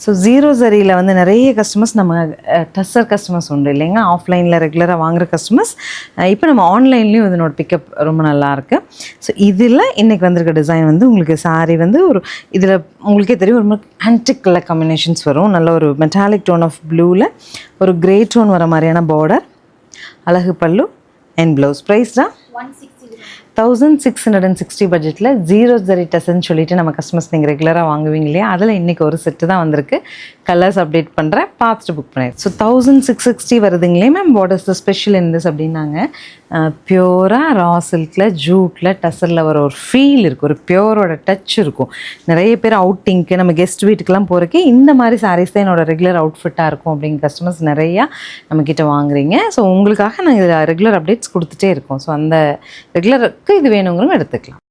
So zero ஜரியில் வந்து நிறைய customers நம்ம டஸ்ஸர் கஸ்டமர்ஸ் உண்டு இல்லைங்க, ஆஃப்லைனில் ரெகுலராக வாங்குகிற கஸ்டமர்ஸ். இப்போ நம்ம ஆன்லைன்லேயும் இதனோட பிக்கப் ரொம்ப நல்லாயிருக்கு. ஸோ இதில் இன்றைக்கி வந்திருக்க டிசைன் வந்து உங்களுக்கு saree வந்து ஒரு இதில் உங்களுக்கே தெரியும் ஒரு ஆன்டிக் கலர் காம்பினேஷன்ஸ் வரும். நல்ல ஒரு மெட்டாலிக் டோன் ஆஃப் ப்ளூவில் ஒரு கிரே டோன் வர மாதிரியான பார்டர், அழகு பல்லு அண்ட் ப்ளவுஸ். ப்ரைஸ் தான் 1660 பட்ஜெட்டில் ஜீரோ ஜரி டஸ்ன்னு சொல்லிட்டு நம்ம கஸ்டமர்ஸ் நீங்கள் ரெகுலராக வாங்குவீங்க இல்லையா, அதில் இன்றைக்கி ஒரு செட்டு தான் வந்திருக்கு. கலர்ஸ் அப்டேட் பண்ணுறேன், பார்த்துட்டு புக் பண்ணிடுறேன். ஸோ 1660 வருதுங்களே ma'am, what is the special in this அப்படின்னாங்க. பியூராக ரா சில்கில் ஜூட்டில் டசரில் வர ஒரு ஃபீல் இருக்குது, ஒரு பியூரோட டச் இருக்கும். நிறைய பேர் அவுட்டிங்க்கு நம்ம கெஸ்ட் வீட்டுக்கெலாம் போகிறக்கு இந்த மாதிரி சாரீஸ் தான் என்னோட ரெகுலர் அவுட்ஃபிட்டாக இருக்கும் அப்படிங்கிற கஸ்டமர்ஸ் நிறையா நம்மக்கிட்ட வாங்குறீங்க. ஸோ உங்களுக்காக நாங்கள் இதில் ரெகுலர் அப்டேட்ஸ் கொடுத்துட்டே இருக்கோம். ஸோ அந்த ரெகுலருக்கு இது வேணுங்கிறவங்க எடுத்துக்கலாம்.